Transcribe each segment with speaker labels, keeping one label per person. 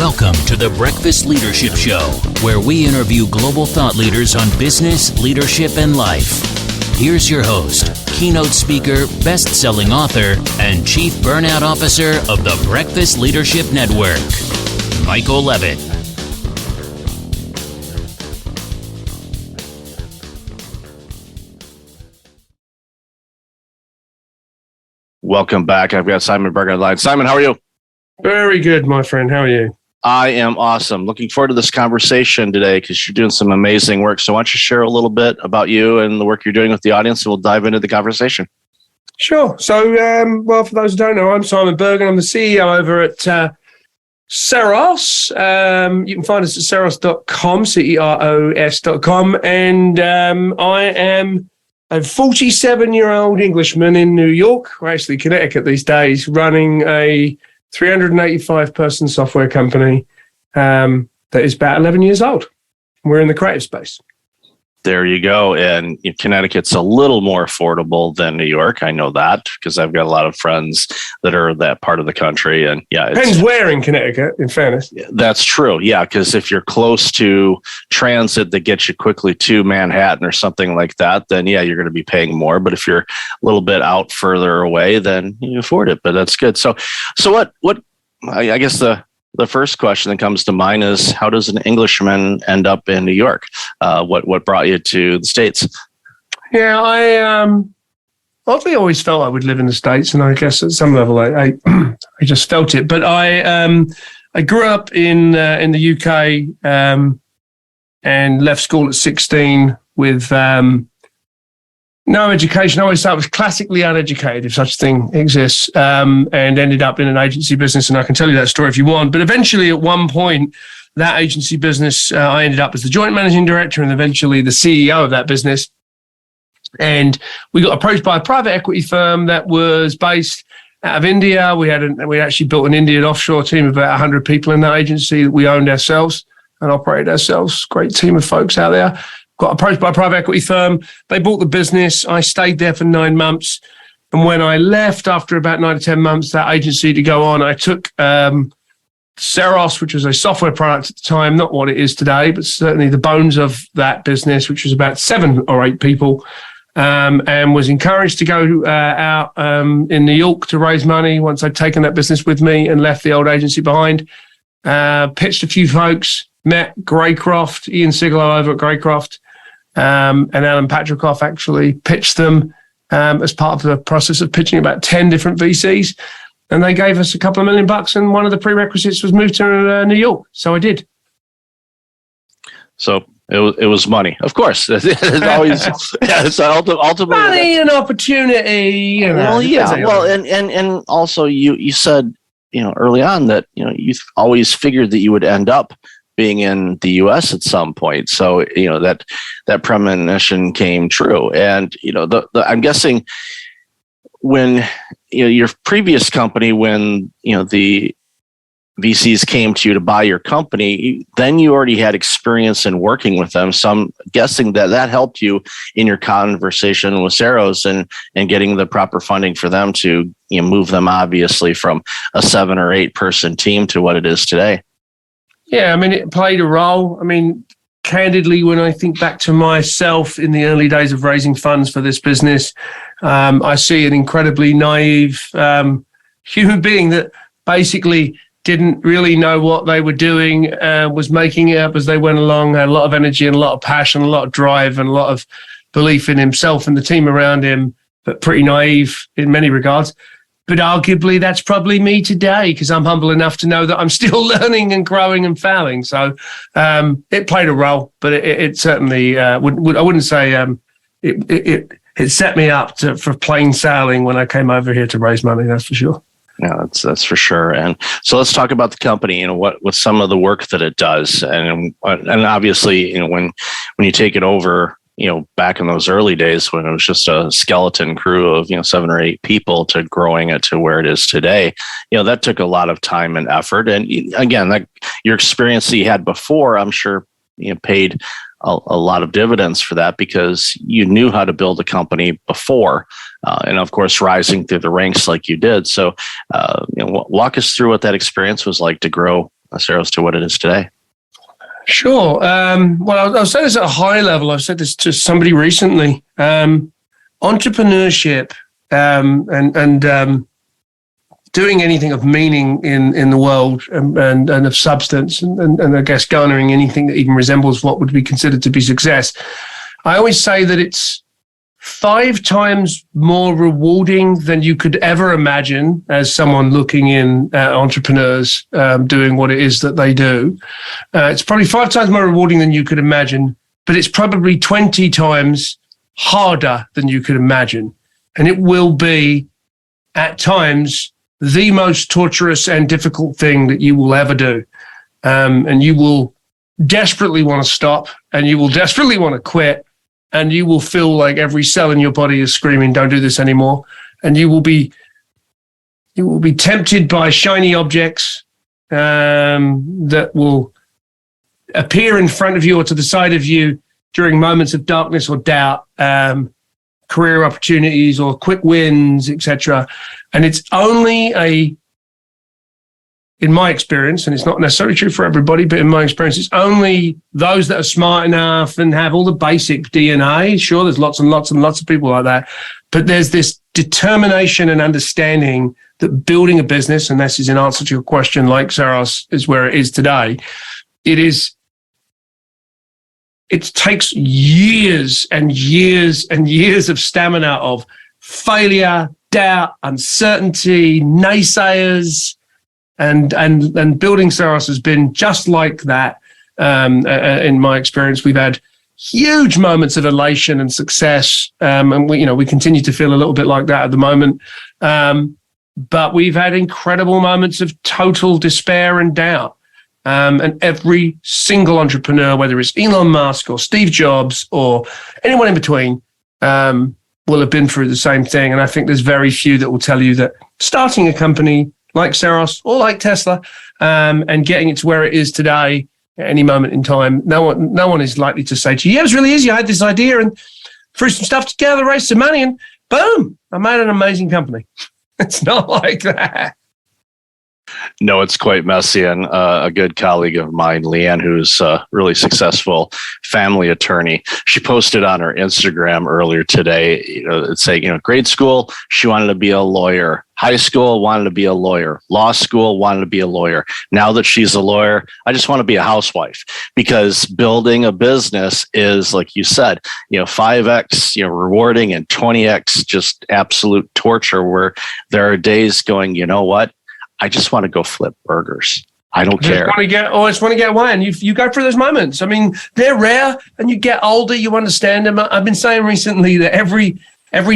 Speaker 1: Welcome to the Breakfast Leadership Show, where we interview global thought leaders on business, leadership, and life. Here's your host, keynote speaker, best-selling author, and chief burnout officer of the Breakfast Leadership Network, Michael Levitt.
Speaker 2: Welcome back. I've got Simon Berg on the line. Simon, how are you?
Speaker 3: Very good, my friend. How are you?
Speaker 2: I am awesome. Looking forward to this conversation today because you're doing some amazing work. So why don't you share a little bit about you and the work you're doing with the audience, and we'll dive into the conversation.
Speaker 3: Sure. So, for those who don't know, I'm Simon Berg, and I'm the CEO over at Ceros. You can find us at ceros.com, ceros.com. And I am a 47-year-old Englishman in New York, or actually Connecticut these days, running a 385-person software company that is about 11 years old. We're in the creative space.
Speaker 2: There you go. And Connecticut's a little more affordable than New York. I know that because I've got a lot of friends that are that part of the country. And yeah,
Speaker 3: depends where in Connecticut, in fairness.
Speaker 2: That's true. Yeah, because if you're close to transit that gets you quickly to Manhattan or something like that, then yeah, you're going to be paying more. But if you're a little bit out further away, then you afford it. But that's good. So what? I guess the first question that comes to mind is, how does an Englishman end up in New York? What brought you to the States?
Speaker 3: Yeah, I oddly always felt I would live in the States, and I guess at some level I just felt it. But I grew up in the UK and left school at 16 with no education. I always thought I was classically uneducated, if such a thing exists, and ended up in an agency business. And I can tell you that story if you want. But eventually, at one point, that agency business, I ended up as the joint managing director and eventually the CEO of that business. And we got approached by a private equity firm that was based out of India. We actually built an Indian offshore team of about 100 people in that agency that we owned ourselves and operated ourselves. Great team of folks out there. Got approached by a private equity firm. They bought the business. I stayed there for 9 months. And when I left after about 9 to 10 months, that agency to go on, I took Ceros, which was a software product at the time, not what it is today, but certainly the bones of that business, which was about 7 or 8 people, and was encouraged to go out in New York to raise money once I'd taken that business with me and left the old agency behind. Pitched a few folks, met Greycroft, Ian Sigalo over at Greycroft, and Alan Patrikoff actually pitched them as part of the process of pitching about 10 different VCs. And they gave us a couple of $1 million, and one of the prerequisites was move to New York. So I did. So
Speaker 2: it was money, of course. It's always it's ultimately
Speaker 3: money and opportunity. You know,
Speaker 2: well, yeah. Well, and also you said early on that you always figured that you would end up being in the U.S. at some point. So, that premonition came true. And, I'm guessing when, your previous company, when, the VCs came to you to buy your company, then you already had experience in working with them. So I'm guessing that helped you in your conversation with Ceros and getting the proper funding for them to move them obviously from a 7 or 8 person team to what it is today.
Speaker 3: Yeah, I mean, it played a role. I mean, candidly, when I think back to myself in the early days of raising funds for this business, I see an incredibly naive human being that basically didn't really know what they were doing, was making it up as they went along, had a lot of energy and a lot of passion, a lot of drive and a lot of belief in himself and the team around him, but pretty naive in many regards. But arguably, that's probably me today because I'm humble enough to know that I'm still learning and growing and failing. So it played a role, but it certainly I wouldn't say it set me up for plain sailing when I came over here to raise money. That's for sure.
Speaker 2: Yeah, that's for sure. And so let's talk about the company. What some of the work that it does, and obviously, when you take it over. Back in those early days when it was just a skeleton crew of, 7 or 8 people to growing it to where it is today, that took a lot of time and effort. And again, your experience that you had before, I'm sure, paid a lot of dividends for that because you knew how to build a company before. And of course, rising through the ranks like you did. So, walk us through what that experience was like to grow Ceros to what it is today?
Speaker 3: Sure. Well, I'll say this at a high level. I've said this to somebody recently. Entrepreneurship and doing anything of meaning in the world and of substance and I guess garnering anything that even resembles what would be considered to be success. I always say that it's 5 times more rewarding than you could ever imagine as someone looking in at entrepreneurs doing what it is that they do. It's probably 5 times more rewarding than you could imagine, but it's probably 20 times harder than you could imagine. And it will be, at times, the most torturous and difficult thing that you will ever do. And you will desperately want to stop, and you will desperately want to quit, and you will feel like every cell in your body is screaming, don't do this anymore. And you will be tempted by shiny objects that will appear in front of you or to the side of you during moments of darkness or doubt, career opportunities or quick wins, etc. And it's only in my experience, and it's not necessarily true for everybody, but in my experience, it's only those that are smart enough and have all the basic DNA. Sure, there's lots and lots and lots of people like that, but there's this determination and understanding that building a business, and this is in answer to your question, like Ceros is where it is today, it takes years and years and years of stamina of failure, doubt, uncertainty, naysayers, and building Ceros has been just like that. In my experience, we've had huge moments of elation and success, and we continue to feel a little bit like that at the moment. But we've had incredible moments of total despair and doubt. And every single entrepreneur, whether it's Elon Musk or Steve Jobs or anyone in between, will have been through the same thing. And I think there's very few that will tell you that starting a company like Ceros or like Tesla and getting it to where it is today at any moment in time, no one is likely to say to you, yeah, it was really easy. I had this idea and threw some stuff together, raised some money, and boom, I made an amazing company. It's not like that.
Speaker 2: No, it's quite messy. And a good colleague of mine, Leanne, who's a really successful family attorney, she posted on her Instagram earlier today, saying, grade school, she wanted to be a lawyer. High school, wanted to be a lawyer. Law school, wanted to be a lawyer. Now that she's a lawyer, I just want to be a housewife, because building a business is, like you said, 5X, rewarding, and 20X just absolute torture, where there are days going, you know what? I just want to go flip burgers. I don't care.
Speaker 3: I just want to get away. And you go through those moments. I mean, they're rare, and you get older, you understand them. I've been saying recently that every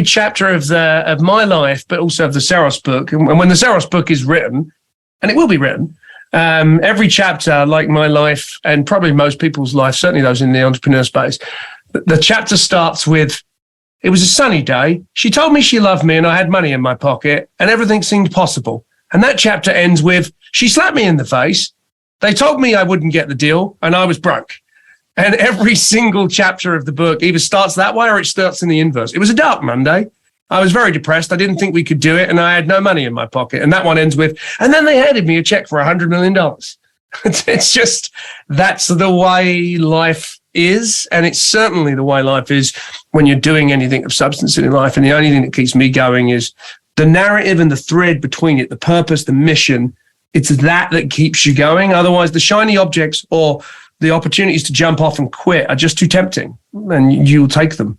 Speaker 3: chapter of my life, but also of the Ceros book, and when the Ceros book is written, and it will be written, every chapter, like my life and probably most people's life, certainly those in the entrepreneur space, the chapter starts with, it was a sunny day. She told me she loved me and I had money in my pocket and everything seemed possible. And that chapter ends with, she slapped me in the face. They told me I wouldn't get the deal and I was broke. And every single chapter of the book either starts that way or it starts in the inverse. It was a dark Monday. I was very depressed. I didn't think we could do it and I had no money in my pocket. And that one ends with, and then they handed me a check for $100 million. It's just, that's the way life is. And it's certainly the way life is when you're doing anything of substance in your life. And the only thing that keeps me going is the narrative and the thread between it, the purpose, the mission. It's that keeps you going. Otherwise, the shiny objects or the opportunities to jump off and quit are just too tempting, and you'll take them.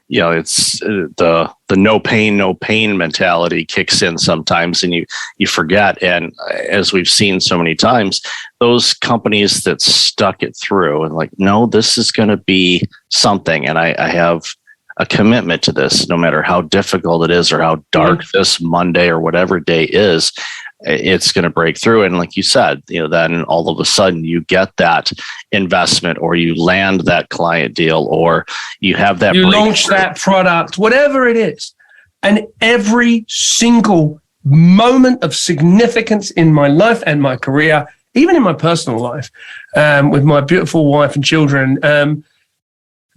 Speaker 3: It's
Speaker 2: the no pain mentality kicks in sometimes, and you forget. And as we've seen so many times, those companies that stuck it through and like, no, this is going to be something, and I have a commitment to this, no matter how difficult it is or how dark this Monday or whatever day is, it's going to break through. And like you said, then all of a sudden you get that investment, or you land that client deal, or you have that, you launch
Speaker 3: that product, whatever it is. And every single moment of significance in my life and my career, even in my personal life, with my beautiful wife and children,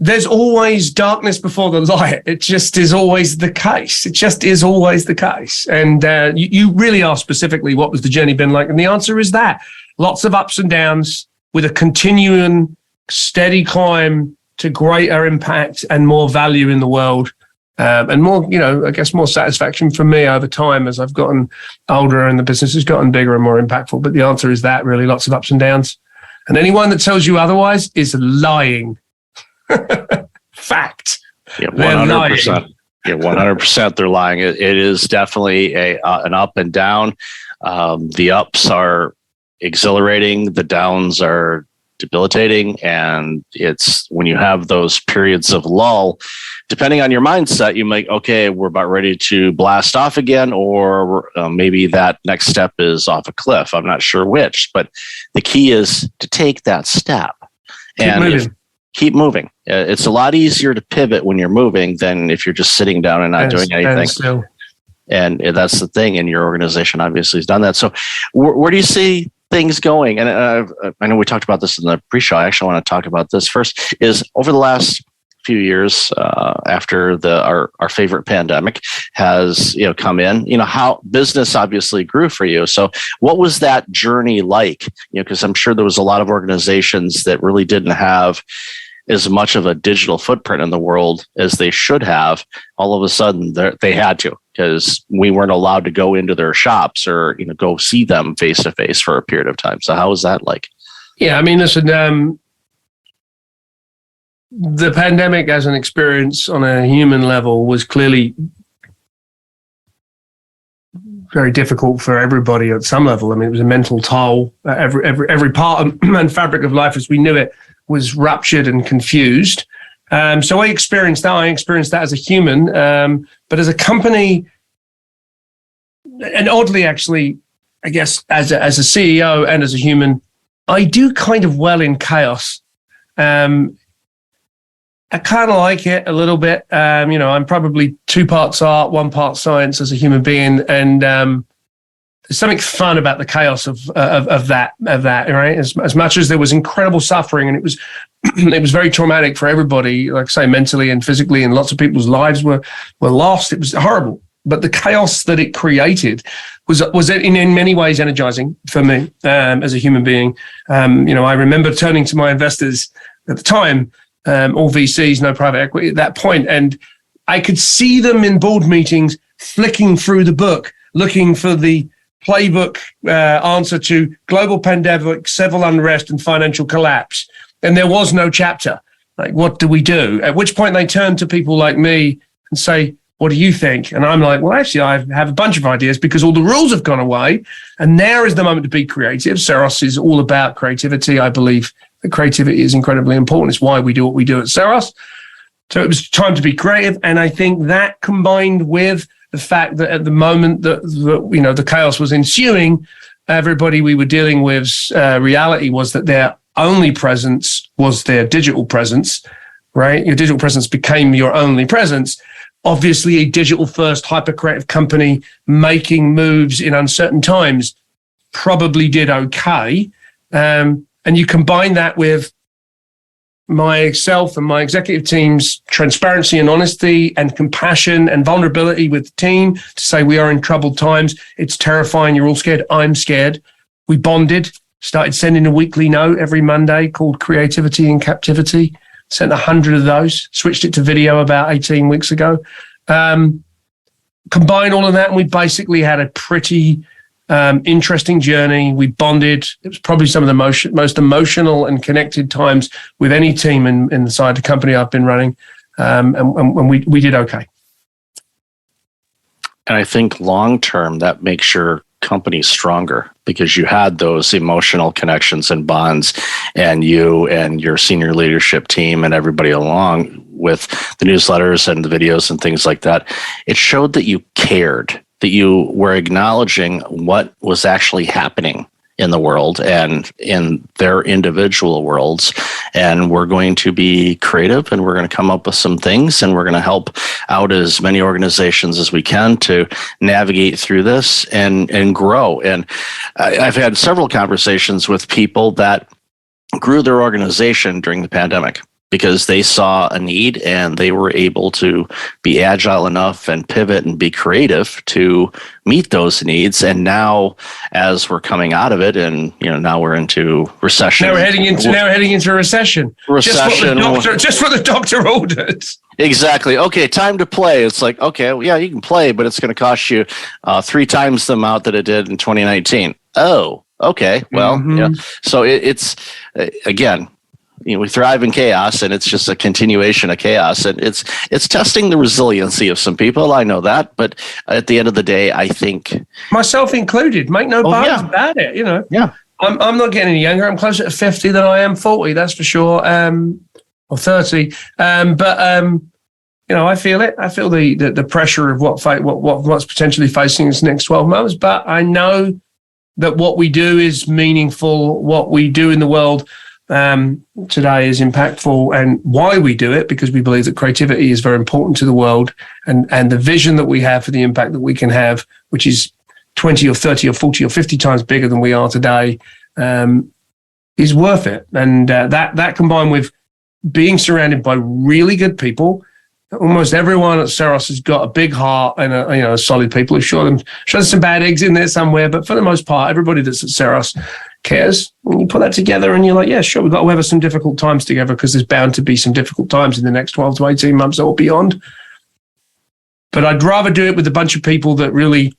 Speaker 3: there's always darkness before the light. It just is always the case. It just is always the case. And you really asked specifically, what was the journey been like? And the answer is that. Lots of ups and downs with a continuing steady climb to greater impact and more value in the world. And more, I guess more satisfaction for me over time as I've gotten older and the business has gotten bigger and more impactful. But the answer is that, really, lots of ups and downs. And anyone that tells you otherwise is lying. Fact.
Speaker 2: Yeah, 100%. Yeah, 100%. They're lying. It is definitely an up and down. The ups are exhilarating. The downs are debilitating. And it's when you have those periods of lull, depending on your mindset, you might, okay, we're about ready to blast off again, or maybe that next step is off a cliff. I'm not sure which, but the key is to take that step. Keep moving. It's a lot easier to pivot when you're moving than if you're just sitting down and not doing anything. And that's the thing. And your organization obviously has done that. So where do you see things going? And I know we talked about this in the pre-show. I actually want to talk about this first. Is over the last few years after our favorite pandemic has come in, how business obviously grew for you. So what was that journey like? Because I'm sure there was a lot of organizations that really didn't have as much of a digital footprint in the world as they should have. All of a sudden they had to, because we weren't allowed to go into their shops or go see them face to face for a period of time. So how was that like?
Speaker 3: Yeah, I mean, listen, the pandemic as an experience on a human level was clearly very difficult for everybody at some level. I mean, it was a mental toll. Every part and fabric of life as we knew it was ruptured and confused. So I experienced that. I experienced that as a human. But as a company, and oddly, actually, I guess as a CEO and as a human, I do kind of well in chaos. I kind of like it a little bit. I'm probably 2 parts art, 1 part science as a human being, and there's something fun about the chaos of that, right? As much as there was incredible suffering, and it was it was very traumatic for everybody, like I say, mentally and physically, and lots of people's lives were lost. It was horrible, but the chaos that it created was in many ways energizing for me as a human being. I remember turning to my investors at the time. All VCs, no private equity at that point. And I could see them in board meetings flicking through the book, looking for the playbook answer to global pandemic, civil unrest, and financial collapse. And there was no chapter. Like, what do we do? At which point they turn to people like me and say, what do you think? And I'm like, well, actually, I have a bunch of ideas because all the rules have gone away. And now is the moment to be creative. Ceros is all about creativity. I believe that creativity is incredibly important. It's why we do what we do at Ceros. So it was time to be creative. And I think that combined with the fact that at the moment that the chaos was ensuing, everybody we were dealing with, reality was that their only presence was their digital presence, right? Your digital presence became your only presence. Obviously, a digital-first, hyper-creative company making moves in uncertain times probably did okay. And you combine that with myself and my executive team's transparency and honesty and compassion and vulnerability with the team to say we are in troubled times. It's terrifying. You're all scared. I'm scared. We bonded, started sending a weekly note every Monday called Creativity in Captivity. Sent 100 of those, switched it to video about 18 weeks ago. Combine all of that, and we basically had a pretty interesting journey. We bonded. It was probably some of the most emotional and connected times with any team inside the company I've been running. And we did okay.
Speaker 2: And I think long-term, that makes your company stronger because you had those emotional connections and bonds, and you and your senior leadership team and everybody along with the newsletters and the videos and things like that. It showed that you cared, that you were acknowledging what was actually happening in the world and in their individual worlds. And we're going to be creative, and we're going to come up with some things, and we're going to help out as many organizations as we can to navigate through this and grow. And I've had several conversations with people that grew their organization during the pandemic. because they saw a need and they were able to be agile enough and pivot and be creative to meet those needs. And now, as we're coming out of it, and now we're into recession.
Speaker 3: Now we're heading into a recession. Just what the doctor ordered.
Speaker 2: Exactly. Okay, time to play. It's like, okay, well, yeah, you can play, but it's going to cost you 3 times the amount that it did in 2019. Oh, okay. Well, So it's again. We thrive in chaos, and it's just a continuation of chaos. And it's testing the resiliency of some people. I know that, but at the end of the day, I think
Speaker 3: myself included, make no bones about it.
Speaker 2: Yeah,
Speaker 3: I'm not getting any younger. I'm closer to 50 than I am 40. That's for sure, or 30. I feel it. I feel the pressure of what's potentially facing us next 12 months. But I know that what we do is meaningful. What we do in the world today is impactful, and why we do it, because we believe that creativity is very important to the world, and the vision that we have for the impact that we can have, which is 20 or 30 or 40 or 50 times bigger than we are today, is worth it. And that combined with being surrounded by really good people. Almost everyone at Ceros has got a big heart and a solid people. Sure, there's some bad eggs in there somewhere, but for the most part, everybody that's at Ceros cares. And you put that together and you're like, yeah, sure, we've got to weather some difficult times together, because there's bound to be some difficult times in the next 12 to 18 months or beyond. But I'd rather do it with a bunch of people that really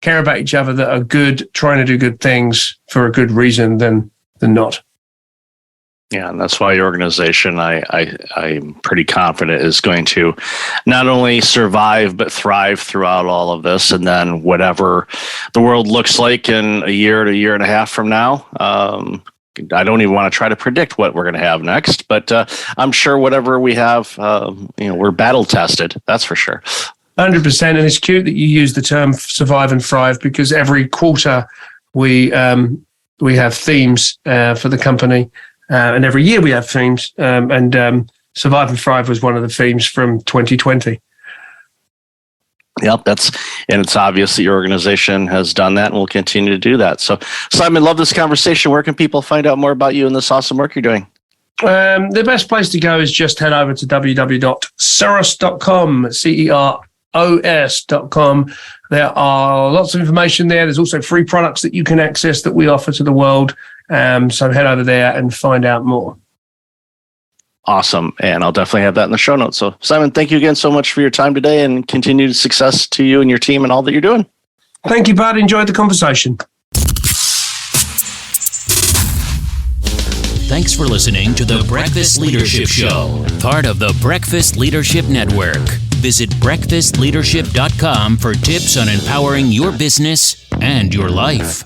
Speaker 3: care about each other, that are good, trying to do good things for a good reason than not.
Speaker 2: Yeah, and that's why your organization, I'm pretty confident, is going to not only survive but thrive throughout all of this. And then whatever the world looks like in a year to a year and a half from now, I don't even want to try to predict what we're going to have next. But I'm sure whatever we have, we're battle tested. That's for sure.
Speaker 3: 100%. And it's cute that you use the term survive and thrive, because every quarter we have themes for the company. And every year we have themes, and Survive and Thrive was one of the themes from 2020.
Speaker 2: Yep, it's obvious that your organization has done that and will continue to do that. So, Simon, love this conversation. Where can people find out more about you and this awesome work you're doing?
Speaker 3: The best place to go is just head over to www.ceros.com, CEROS.com. There are lots of information there. There's also free products that you can access that we offer to the world. So head over there and find out more.
Speaker 2: Awesome. And I'll definitely have that in the show notes. So, Simon, thank you again so much for your time today, and continued success to you and your team and all that you're doing.
Speaker 3: Thank you, Bud. Enjoyed the conversation.
Speaker 1: Thanks for listening to the Breakfast Leadership Show, part of the Breakfast Leadership Network. Visit breakfastleadership.com for tips on empowering your business and your life.